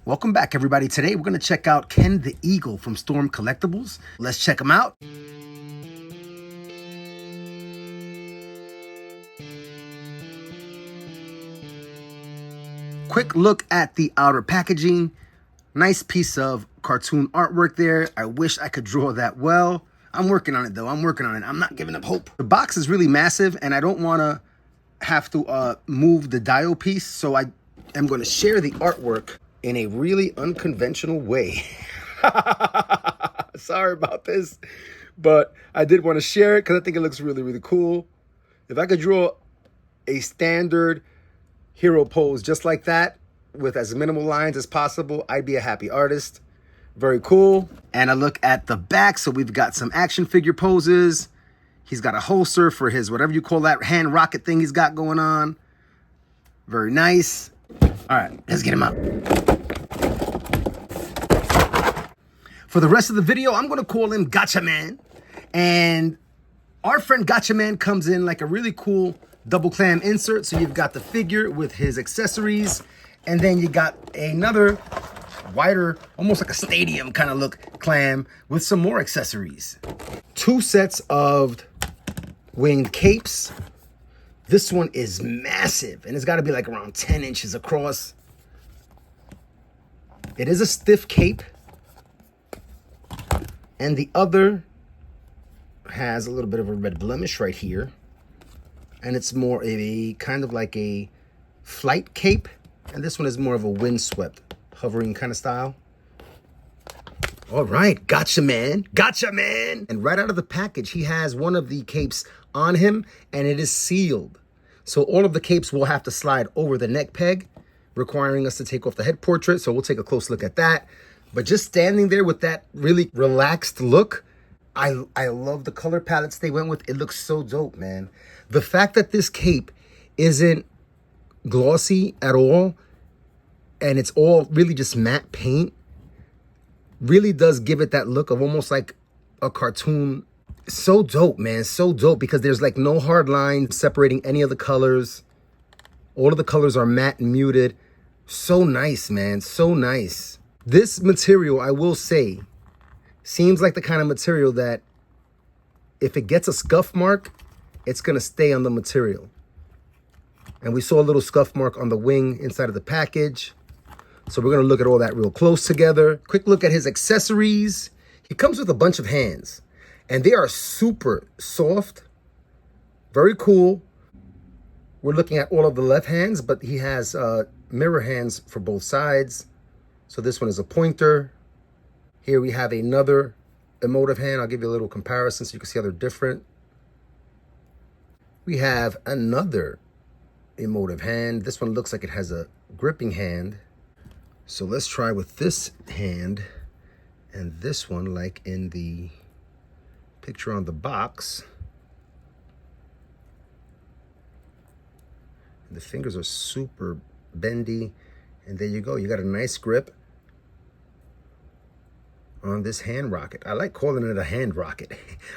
Welcome back, everybody. Today we're going to check out Ken the Eagle from Storm Collectibles. Let's check him out. Quick look at the outer packaging. Nice piece of cartoon artwork there. I wish I could draw that well. I'm working on it, though. I'm working on it. I'm not giving up hope. The box is really massive, and I don't want to have to move the dial piece, so I am going to share the artwork in a really unconventional way. Sorry about this, but I did want to share it because I think it looks really, really cool. If I could draw a standard hero pose just like that with as minimal lines as possible, I'd be a happy artist. Very cool. And I look at the back, so we've got some action figure poses. He's got a holster for his, whatever you call that hand rocket thing he's got going on. Very nice. All right, let's get him out. For the rest of the video, I'm going to call him Gatchaman. And our friend Gatchaman comes in like a really cool double clam insert. So you've got the figure with his accessories. And then you got another wider, almost like a stadium kind of look clam with some more accessories. Two sets of winged capes. This one is massive, and it's got to be like around 10 inches across. It is a stiff cape. And the other has a little bit of a red blemish right here. And it's more of a kind of like a flight cape. And this one is more of a windswept, hovering kind of style. All right, Gatchaman, Gatchaman. And right out of the package, he has one of the capes on him, and it is sealed. So all of the capes will have to slide over the neck peg, requiring us to take off the head portrait. So we'll take a close look at that. But just standing there with that really relaxed look, I love the color palettes they went with. It looks so dope, man. The fact that this cape isn't glossy at all, and it's all really just matte paint, really does give it that look of almost like a cartoon. So dope, man. So dope, because there's like no hard line separating any of the colors. All of the colors are matte and muted. So nice, man. So nice. This material, I will say, seems like the kind of material that if it gets a scuff mark, it's going to stay on the material. And we saw a little scuff mark on the wing inside of the package. So we're going to look at all that real close together. Quick look at his accessories. He comes with a bunch of hands, and they are super soft. Very cool. We're looking at all of the left hands, but he has mirror hands for both sides. So this one is a pointer. Here we have another emotive hand. I'll give you a little comparison so you can see how they're different. We have another emotive hand. This one looks like it has a gripping hand. So let's try with this hand and this one, like in the picture on the box. The fingers are super bendy, and there you go. You got a nice grip on this hand rocket. I like calling it a hand rocket.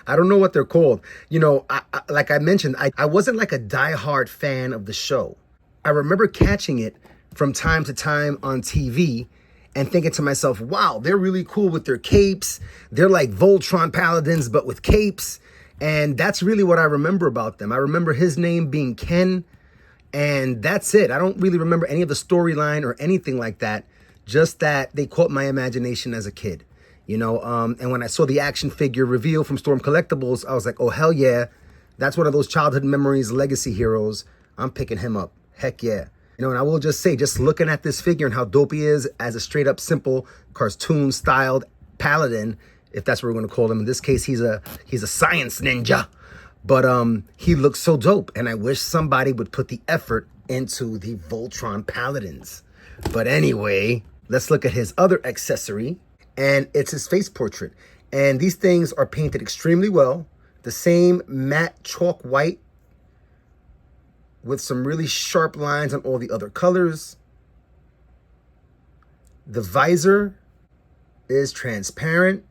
I don't know what they're called. You know, like I mentioned, I wasn't like a diehard fan of the show. I remember catching it from time to time on TV and thinking to myself, wow, they're really cool with their capes. They're like Voltron paladins, but with capes. And that's really what I remember about them. I remember his name being Ken, and that's it. I don't really remember any of the storyline or anything like that. Just that they caught my imagination as a kid. You know, and when I saw the action figure reveal from Storm Collectibles, I was like, oh, hell yeah. That's one of those childhood memories, legacy heroes. I'm picking him up. Heck yeah. You know, and I will just say, just looking at this figure and how dope he is as a straight up simple cartoon styled paladin, if that's what we're going to call him. In this case, he's a science ninja. But he looks so dope. And I wish somebody would put the effort into the Voltron paladins. But anyway, let's look at his other accessory. And it's his face portrait. And these things are painted extremely well. The same matte chalk white with some really sharp lines on all the other colors. The visor is transparent.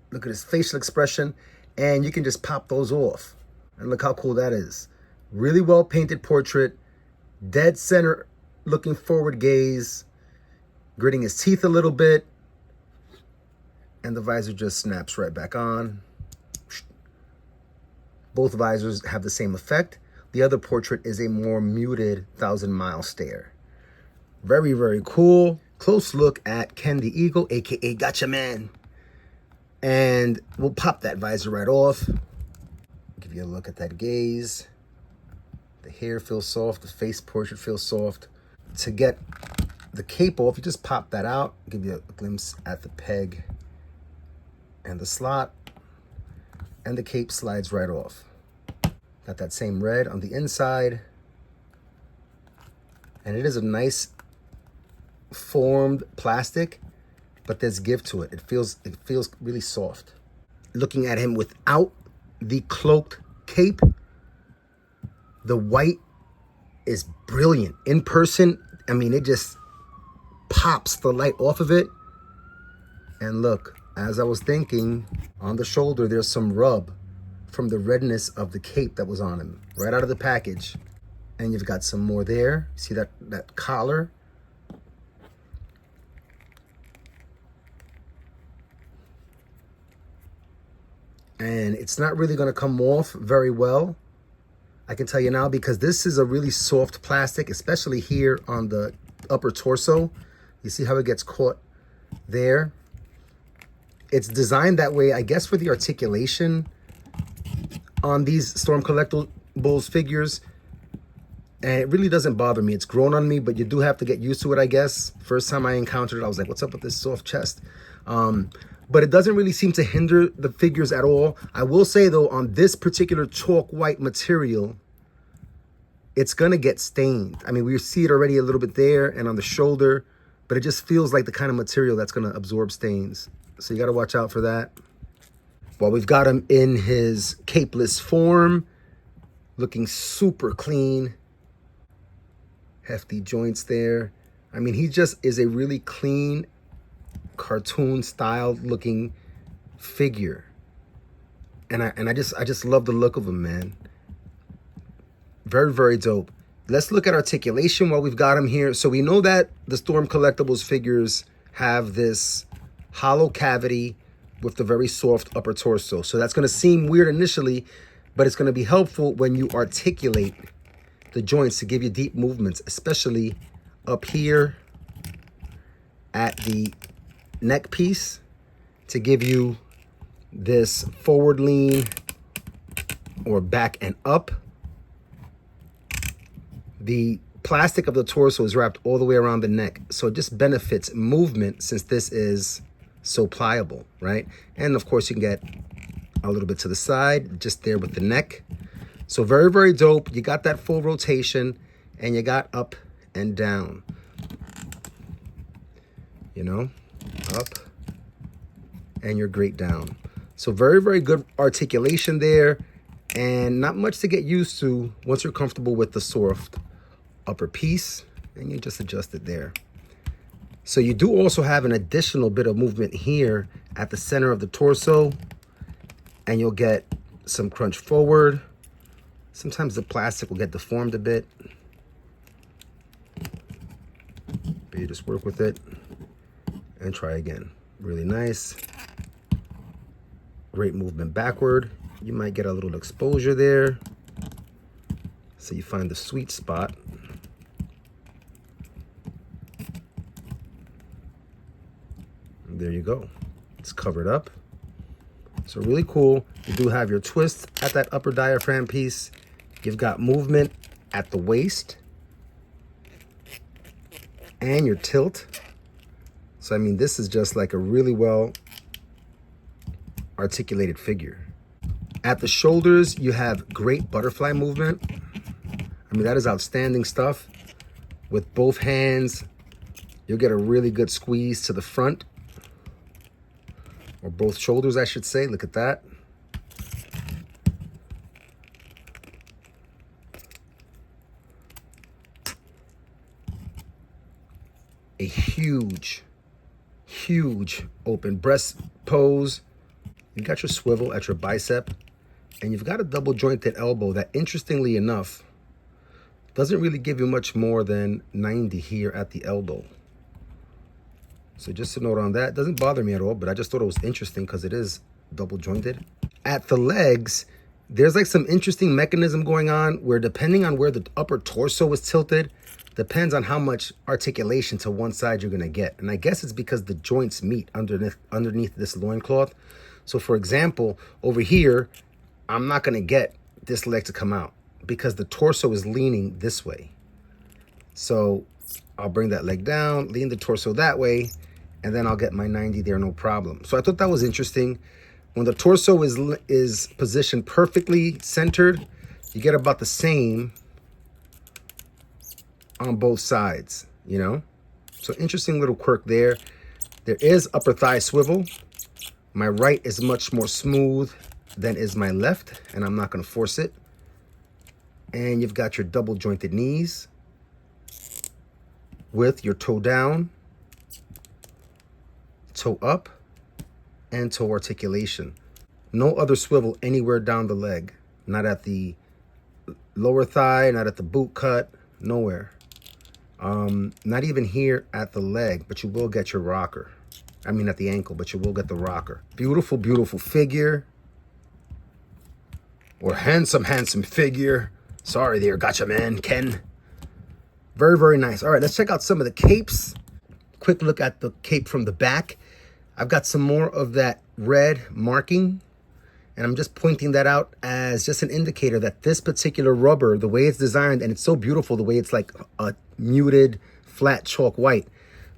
Look at his facial expression. And you can just pop those off. And look how cool that is. Really well painted portrait. Dead center looking forward gaze. gritting his teeth a little bit, and the visor just snaps right back on. Both visors have the same effect. The other portrait is a more muted 1,000-mile stare. Very, very cool. Close look at Ken the Eagle, aka Gatchaman. And we'll pop that visor right off. Give you a look at that gaze. The hair feels soft, the face portrait feels soft. To get the cape off, you just pop that out. Give you a glimpse at the peg and the slot. And the cape slides right off. Got that same red on the inside. And it is a nice formed plastic, but there's give to it. It feels really soft. Looking at him without the cloaked cape, the white is brilliant. In person, I mean, it just pops the light off of it. And look, as I was thinking, on the shoulder, there's some rub from the redness of the cape that was on him, right out of the package. And you've got some more there. See that collar? And it's not really gonna come off very well, I can tell you now, because this is a really soft plastic, especially here on the upper torso. You see how it gets caught there? It's designed that way, I guess, for the articulation on these Storm Collectibles figures. And it really doesn't bother me. It's grown on me, but you do have to get used to it, I guess. First time I encountered it, I was like, what's up with this soft chest? But it doesn't really seem to hinder the figures at all. I will say, though, on this particular chalk white material, it's going to get stained. I mean, we see it already a little bit there and on the shoulder, but it just feels like the kind of material that's going to absorb stains. So you got to watch out for that. Well, we've got him in his capeless form, looking super clean. Hefty joints there. I mean, he just is a really clean, cartoon styled looking figure. And I just love the look of him, man. Very, very dope. Let's look at articulation while we've got him here. So we know that the Storm Collectibles figures have this hollow cavity with the very soft upper torso. So that's going to seem weird initially, but it's going to be helpful when you articulate the joints to give you deep movements, especially up here at the neck piece, to give you this forward lean or back and up. The plastic of the torso is wrapped all the way around the neck, so it just benefits movement since this is so pliable, right? And of course you can get a little bit to the side, just there with the neck. So very, very dope. You got that full rotation and you got up and down, you know, up and you're great down. So very, very good articulation there, and not much to get used to once you're comfortable with the soft upper piece, and you just adjust it there. So you do also have an additional bit of movement here at the center of the torso, and you'll get some crunch forward. Sometimes the plastic will get deformed a bit, but you just work with it and try again. Really nice. Great movement backward. You might get a little exposure there, so you find the sweet spot. And there you go. It's covered up. So really cool. You do have your twist at that upper diaphragm piece. You've got movement at the waist and your tilt. So, I mean, this is just like a really well articulated figure. At the shoulders, you have great butterfly movement. I mean, that is outstanding stuff. With both hands, you'll get a really good squeeze to the front, or both shoulders, I should say. Look at that. A huge, huge open breast pose. You got your swivel at your bicep, and you've got a double jointed elbow that, interestingly enough, doesn't really give you much more than 90 here at the elbow. So just a note on that. It doesn't bother me at all, but I just thought it was interesting because it is double jointed. At the legs, there's like some interesting mechanism going on where depending on where the upper torso is tilted, depends on how much articulation to one side you're gonna get. And I guess it's because the joints meet underneath this loincloth. So for example, over here, I'm not gonna get this leg to come out because the torso is leaning this way. So I'll bring that leg down, lean the torso that way, and then I'll get my 90 there, no problem. So I thought that was interesting. When the torso is positioned perfectly centered, you get about the same on both sides, you know? So interesting little quirk there. There is upper thigh swivel. My right is much more smooth than is my left, and I'm not gonna force it. And you've got your double jointed knees with your toe down, toe up, and toe articulation. No other swivel anywhere down the leg. Not at the lower thigh, not at the boot cut, nowhere. Not even here at the leg, but you will get your rocker. I mean at the ankle, but you will get the rocker. Beautiful, beautiful figure. Or handsome, handsome figure. Sorry there, Gatchaman, Ken. Very, very nice. All right, let's check out some of the capes. Quick look at the cape from the back. I've got some more of that red marking, and I'm just pointing that out as just an indicator that this particular rubber, the way it's designed, and it's so beautiful, the way it's like a muted, flat chalk white,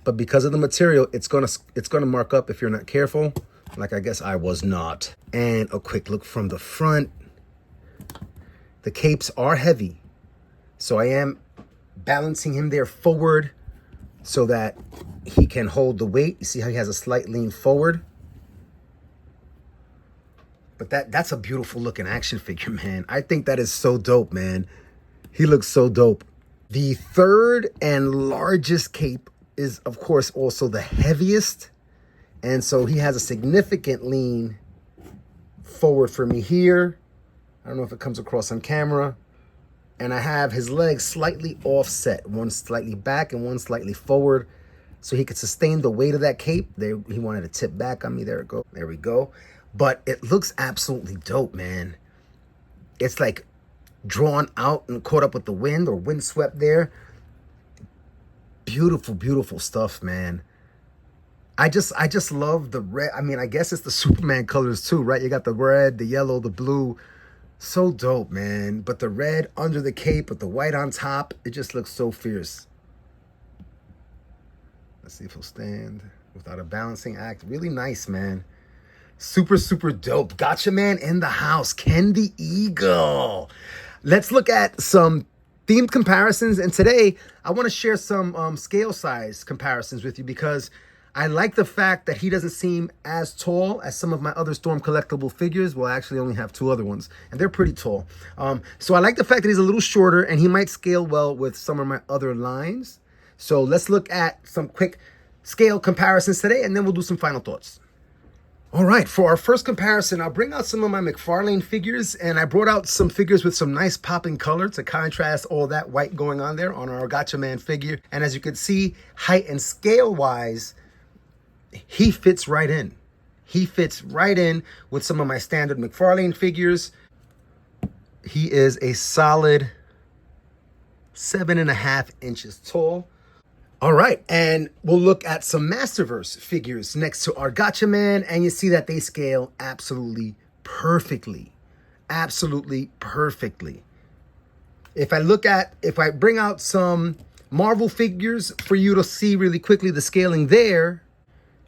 but because of the material, it's gonna mark up if you're not careful, like I guess I was not. And a quick look from the front. The capes are heavy, so I am balancing him there forward so that he can hold the weight. You see how he has a slight lean forward? But that's a beautiful looking action figure, man. I think that is so dope, man. He looks so dope. The third and largest cape is, of course, also the heaviest. And so he has a significant lean forward for me here. I don't know if it comes across on camera. And I have his legs slightly offset, one slightly back and one slightly forward, so he could sustain the weight of that cape. There, he wanted to tip back on me. There it go. There we go. But it looks absolutely dope, man. It's like drawn out and caught up with the wind or windswept there. Beautiful, beautiful stuff, man. I just love the red. I mean, I guess it's the Superman colors too, right? You got the red, the yellow, the blue. So dope, man. But the red under the cape with the white on top, it just looks so fierce. Let's see if he'll stand without a balancing act. Really nice, man. Super, super dope. Gatchaman in the house. Ken the Eagle. Let's look at some themed comparisons. And today, I want to share some scale size comparisons with you because I like the fact that he doesn't seem as tall as some of my other Storm collectible figures. Well, I actually only have two other ones, and they're pretty tall. So I like the fact that he's a little shorter, and he might scale well with some of my other lines. So let's look at some quick scale comparisons today, and then we'll do some final thoughts. All right, for our first comparison, I'll bring out some of my McFarlane figures, and I brought out some figures with some nice popping color to contrast all that white going on there on our Gatchaman figure. And as you can see, height and scale-wise, he fits right in. He fits right in with some of my standard McFarlane figures. He is a solid 7.5 inches tall. All right, and we'll look at some Masterverse figures next to our Gatchaman, and you see that they scale absolutely perfectly. Absolutely perfectly. If I bring out some Marvel figures for you to see really quickly the scaling there,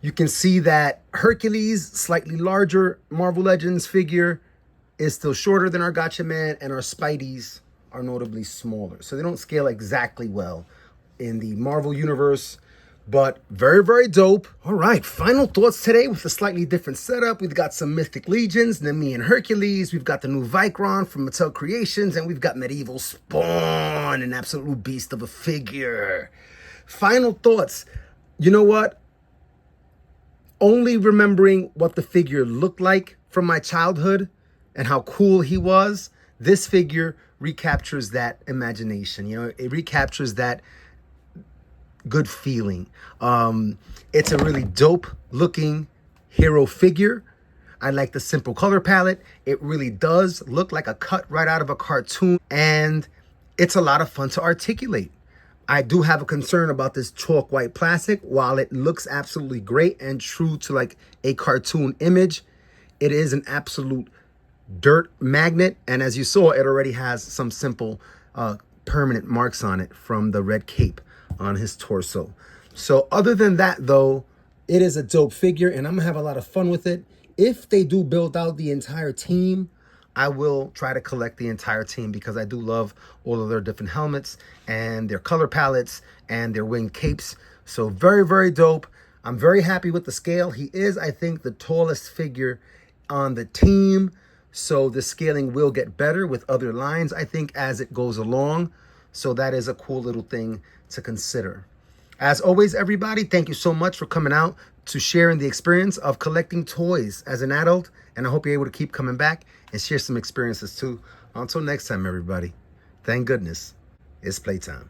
you can see that Hercules, slightly larger Marvel Legends figure, is still shorter than our Gatchaman, and our Spideys are notably smaller. So they don't scale exactly well in the Marvel universe, but very, very dope. All right, final thoughts today with a slightly different setup. We've got some Mythic Legions, Nemi and Hercules. We've got the new Vicron from Mattel Creations, and we've got Medieval Spawn, an absolute beast of a figure. Final thoughts. You know what? Only remembering what the figure looked like from my childhood and how cool he was, this figure recaptures that imagination. You know, it recaptures that good feeling. It's a really dope looking hero figure. I like the simple color palette. It really does look like a cut right out of a cartoon, and it's a lot of fun to articulate. I do have a concern about this chalk white plastic. While it looks absolutely great and true to like a cartoon image, it is an absolute dirt magnet. And as you saw, it already has some simple permanent marks on it from the red cape on his torso. So other than that though, it is a dope figure and I'm gonna have a lot of fun with it. If they do build out the entire team, I will try to collect the entire team because I do love all of their different helmets and their color palettes and their winged capes. So very, very dope. I'm very happy with the scale. He is, I think, the tallest figure on the team. So the scaling will get better with other lines, I think, as it goes along. So that is a cool little thing to consider. As always, everybody, thank you so much for coming out to sharing the experience of collecting toys as an adult. And I hope you're able to keep coming back and share some experiences too. Until next time, everybody, thank goodness it's playtime.